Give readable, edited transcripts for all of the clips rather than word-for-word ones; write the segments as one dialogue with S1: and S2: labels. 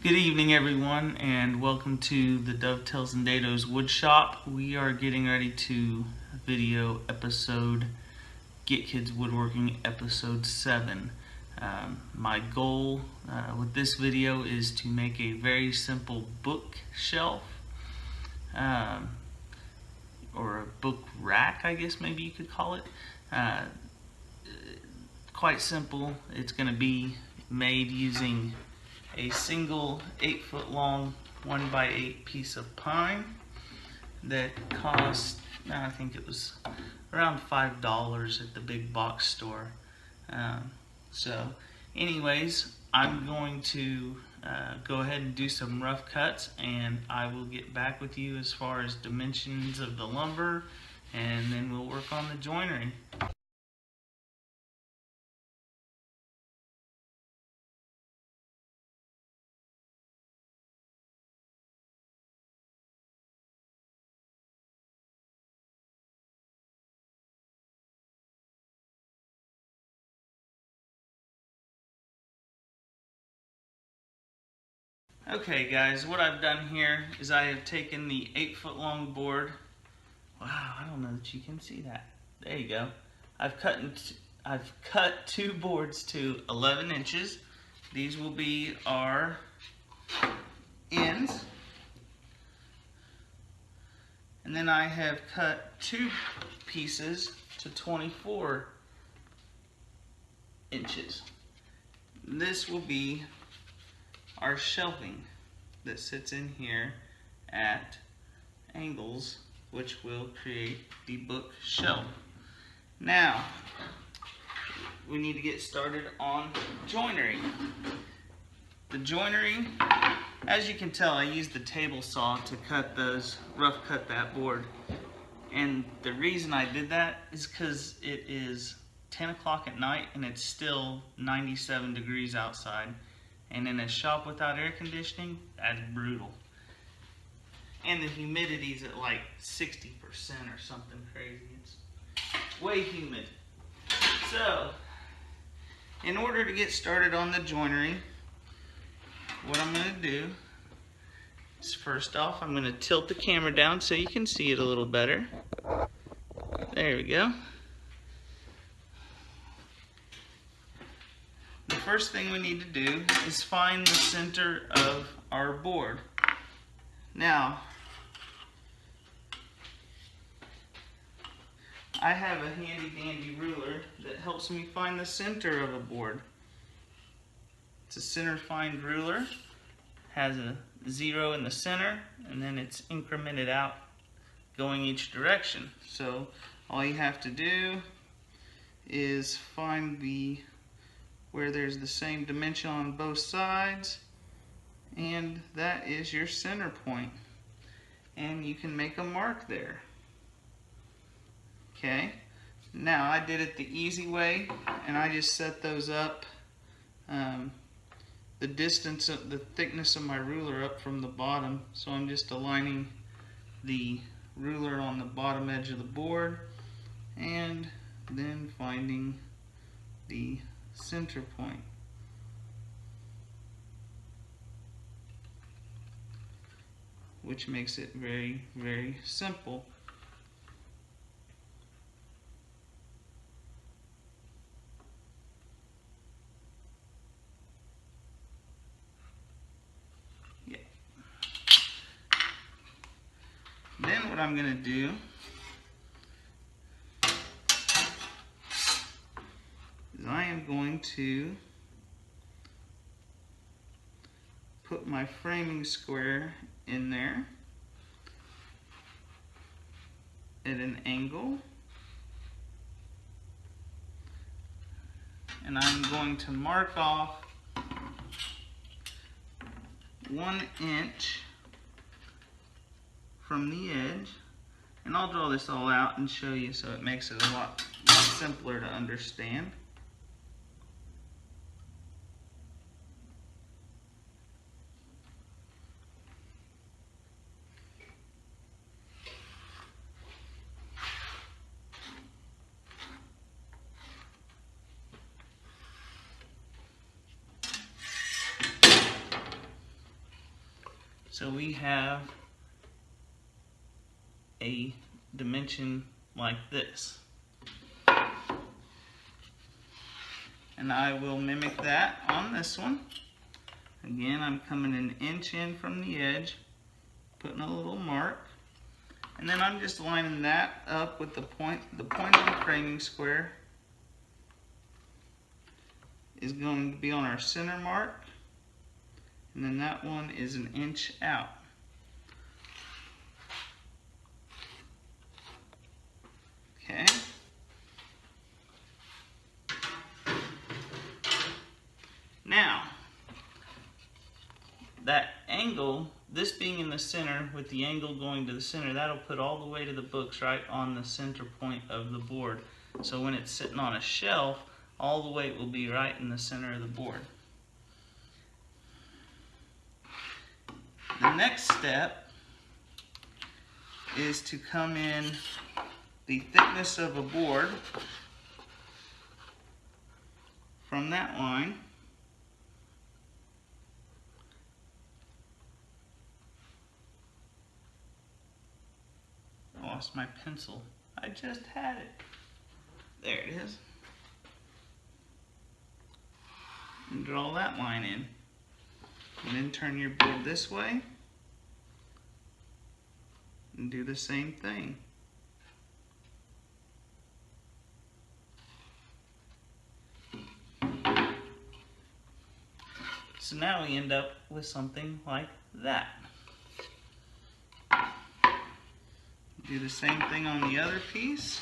S1: Good evening, everyone, and welcome to the Dovetails and Dadoes wood shop. We are getting ready to video episode Get Kids Woodworking episode 7. My goal with this video is to make a very simple bookshelf or a book rack, I guess maybe you could call it. Quite simple. It's going to be made using a single 8-foot long 1x8 piece of pine that cost, I think it was around $5 at the big box store. So anyways, I'm going to go ahead and do some rough cuts, and I will get back with you as far as dimensions of the lumber, and then we'll work on the joinery. Okay guys, what I've done here is I have taken the 8-foot long board. Wow, I don't know that you can see that. There you go. I've cut two boards to 11 inches. These will be our ends. And then I have cut two pieces to 24 inches. This will be our shelving that sits in here at angles, which will create the bookshelf. Now, we need to get started on joinery. The joinery, as you can tell, I used the table saw to rough cut that board. And the reason I did that is because it is 10 o'clock at night and it's still 97 degrees outside. And in a shop without air conditioning, that's brutal. And the humidity's at like 60% or something crazy. It's way humid. So, in order to get started on the joinery, what I'm going to do is, first off, I'm going to tilt the camera down so you can see it a little better. There we go. The first thing we need to do is find the center of our board. Now, I have a handy dandy ruler that helps me find the center of a board. It's a center find ruler, has a 0 in the center, and then it's incremented out going each direction. So all you have to do is find where there's the same dimension on both sides, and that is your center point, and you can make a mark there. Okay, now I did it the easy way, and I just set those up, the distance of the thickness of my ruler up from the bottom, so I'm just aligning the ruler on the bottom edge of the board and then finding the center point. Which makes it very, very simple. Yeah. Then what I'm going to do is I am going to put my framing square in there at an angle, and I'm going to mark off 1 inch from the edge, and I'll draw this all out and show you so it makes it a lot simpler to understand. So we have a dimension like this. And I will mimic that on this one. Again, I'm coming an inch in from the edge, putting a little mark, and then I'm just lining that up with the point of the framing square is going to be on our center mark, and then that one is an inch out. Okay. Now, that angle, this being in the center with the angle going to the center, that'll put all the weight of the books right on the center point of the board. So when it's sitting on a shelf, all the weight will be right in the center of the board. The next step is to come in the thickness of a board from that line. I lost my pencil. I just had it. There it is. And draw that line in. And then turn your board this way and do the same thing. So now we end up with something like that. Do the same thing on the other piece.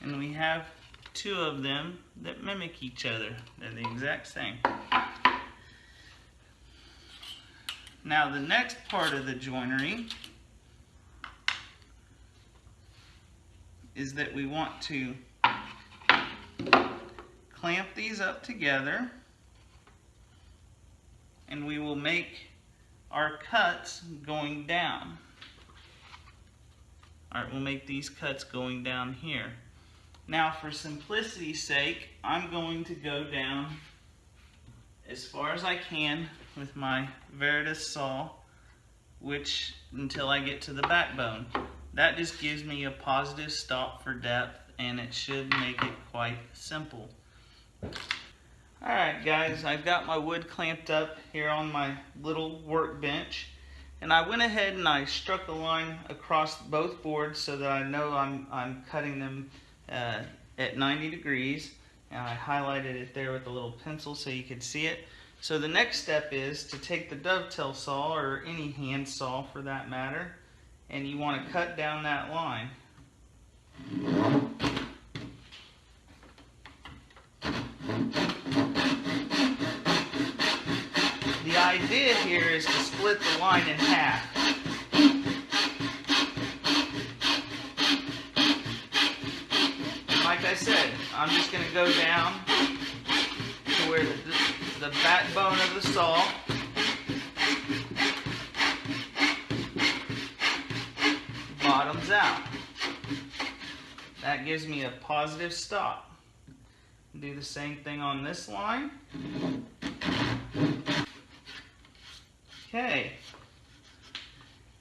S1: And we have two of them that mimic each other. They're the exact same. Now the next part of the joinery is that we want to clamp these up together, and we will make our cuts going down. Alright, we'll make these cuts going down here. Now for simplicity's sake, I'm going to go down as far as I can with my Dadoes saw, until I get to the backbone. That just gives me a positive stop for depth, and it should make it quite simple. Alright guys, I've got my wood clamped up here on my little workbench, and I went ahead and I struck a line across both boards so that I know I'm cutting them at 90 degrees, and I highlighted it there with a little pencil so you could see it. So the next step is to take the dovetail saw, or any hand saw for that matter, and you want to cut down that line. The idea here is to split the line in half. Like I said, I'm just going to go down to where the backbone of the saw bottoms out. That gives me a positive stop. Do the same thing on this line. Okay,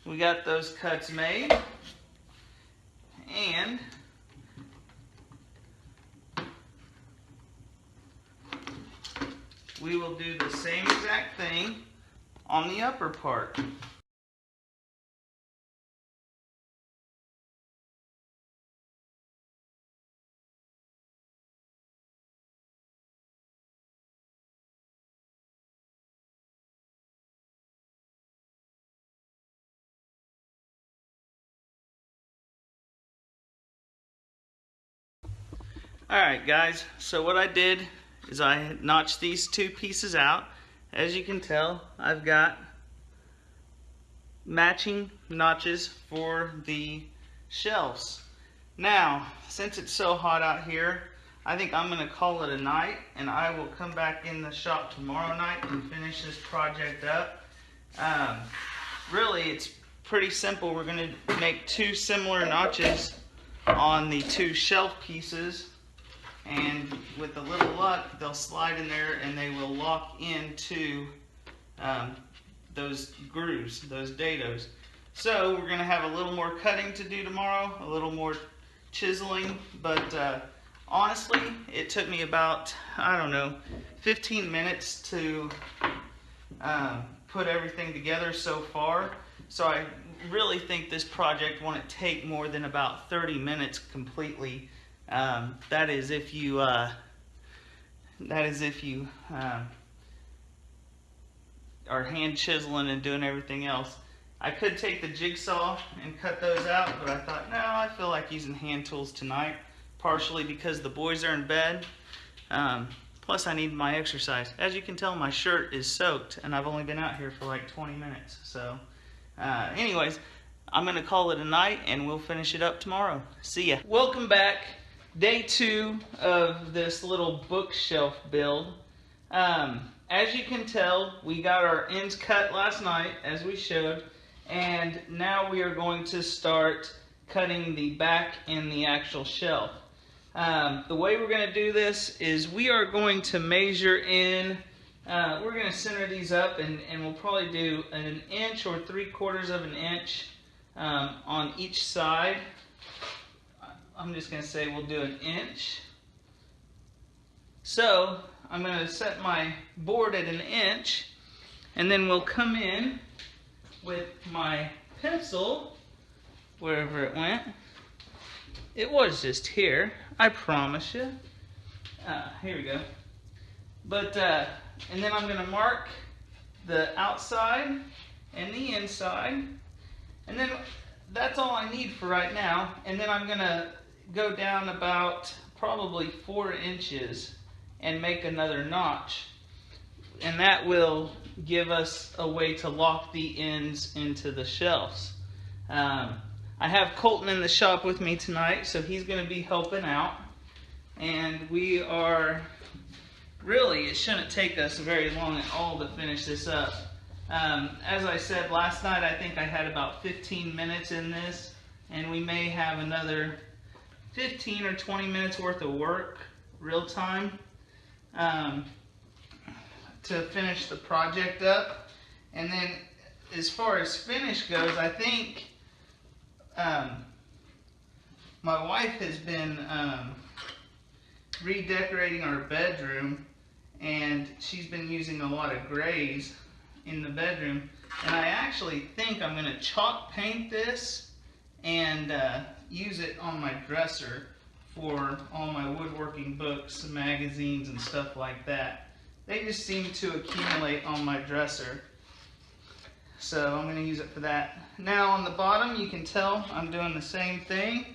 S1: we got those cuts made, and we will do the same exact thing on the upper part. Alright guys, so what I did is I notched these two pieces out. As you can tell, I've got matching notches for the shelves. Now, since it's so hot out here, I think I'm going to call it a night, and I will come back in the shop tomorrow night and finish this project up. Really, it's pretty simple. We're going to make two similar notches on the two shelf pieces, and with a little luck, they'll slide in there and they will lock into those grooves, those dados. So we're going to have a little more cutting to do tomorrow, a little more chiseling, but honestly, it took me about, I don't know, 15 minutes to put everything together so far. So I really think this project won't take more than about 30 minutes completely. That is if you are hand chiseling and doing everything else. I could take the jigsaw and cut those out, but I thought, no, I feel like using hand tools tonight, partially because the boys are in bed. Plus I need my exercise. As you can tell, my shirt is soaked and I've only been out here for like 20 minutes. So anyways, I'm going to call it a night and we'll finish it up tomorrow. See ya. Welcome back. Day 2 of this little bookshelf build. As you can tell, we got our ends cut last night, as we showed, and now we are going to start cutting the back and the actual shelf. The way we're going to do this is we are going to measure in, we're going to center these up, and we'll probably do an inch or 3/4 of an inch on each side. I'm just going to say we'll do an inch. So I'm going to set my board at an inch, and then we'll come in with my pencil, wherever it went. It was just here, I promise you. Here we go. But, and then I'm going to mark the outside and the inside, and then that's all I need for right now. And then I'm going to go down about probably 4 inches and make another notch, and that will give us a way to lock the ends into the shelves. I have Kolton in the shop with me tonight, so he's going to be helping out, and we are really, it shouldn't take us very long at all to finish this up. As I said last night, I think I had about 15 minutes in this, and we may have another 15 or 20 minutes worth of work real time to finish the project up. And then as far as finish goes, I think my wife has been redecorating our bedroom, and she's been using a lot of grays in the bedroom, and I actually think I'm going to chalk paint this and use it on my dresser for all my woodworking books, magazines, and stuff like that. They just seem to accumulate on my dresser, so I'm going to use it for that. Now on the bottom, you can tell I'm doing the same thing,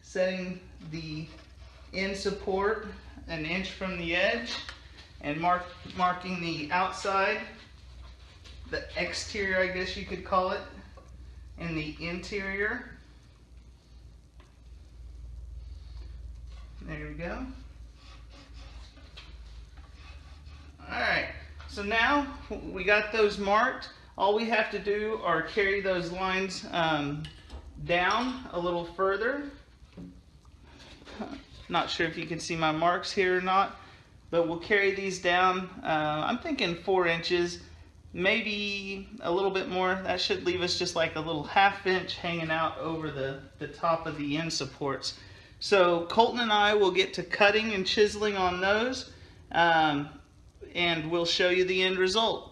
S1: setting the end support an inch from the edge and marking the outside, the exterior I guess you could call it, and the interior. There we go. Alright, so now we got those marked. All we have to do are carry those lines down a little further. Not sure if you can see my marks here or not, but we'll carry these down. I'm thinking 4 inches, maybe a little bit more. That should leave us just like a little 1/2 inch hanging out over the top of the end supports. So Kolton and I will get to cutting and chiseling on those, and we'll show you the end result.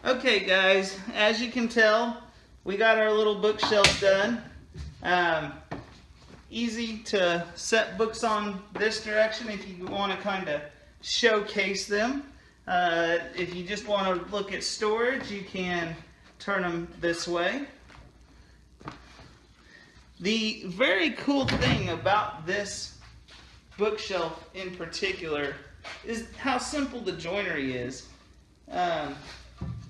S1: Okay guys, as you can tell, we got our little bookshelf done. Easy to set books on this direction if you want to kind of showcase them. If you just want to look at storage, you can turn them this way. The very cool thing about this bookshelf in particular is how simple the joinery is.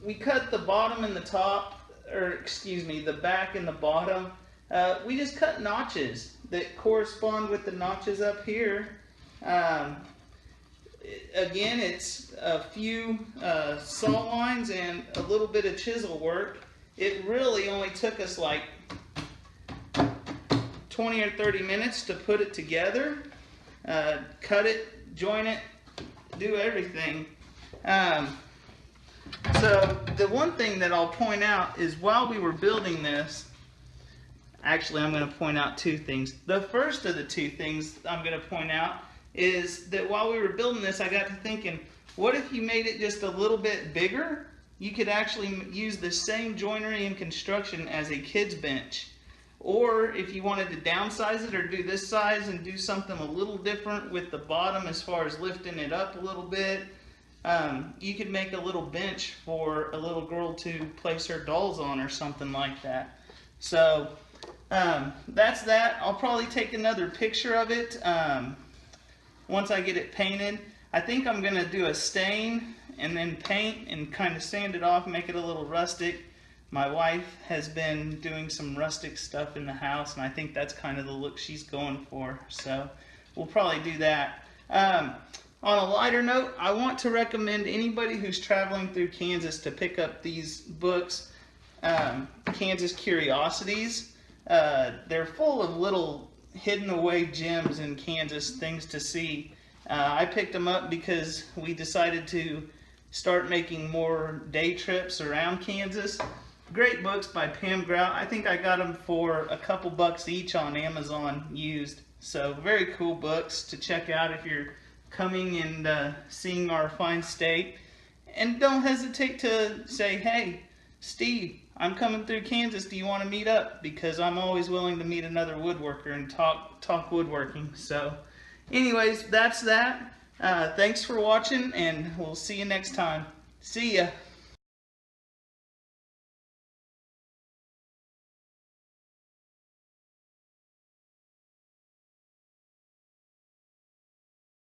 S1: We cut the bottom and the top, or excuse me, the back and the bottom. We just cut notches that correspond with the notches up here. Again, it's a few saw lines and a little bit of chisel work. It really only took us like 20 or 30 minutes to put it together, cut it, join it, do everything. So the one thing that I'll point out is while we were building this, actually I'm going to point out two things. The first of the two things I'm going to point out is that while we were building this, I got to thinking, what if you made it just a little bit bigger? You could actually use the same joinery and construction as a kid's bench. Or if you wanted to downsize it or do this size and do something a little different with the bottom as far as lifting it up a little bit, you could make a little bench for a little girl to place her dolls on or something like that. So that's that. I'll probably take another picture of it once I get it painted. I think I'm going to do a stain and then paint and kind of sand it off, make it a little rustic. My wife has been doing some rustic stuff in the house, and I think that's kind of the look she's going for. So we'll probably do that. On a lighter note, I want to recommend anybody who's traveling through Kansas to pick up these books, Kansas Curiosities. They're full of little hidden away gems in Kansas, things to see. I picked them up because we decided to start making more day trips around Kansas. Great books by Pam Grout. I think I got them for a couple bucks each on Amazon used. So very cool books to check out if you're coming and seeing our fine state. And don't hesitate to say, hey, Steve, I'm coming through Kansas. Do you want to meet up? Because I'm always willing to meet another woodworker and talk woodworking. So anyways, that's that. Thanks for watching, and we'll see you next time. See ya.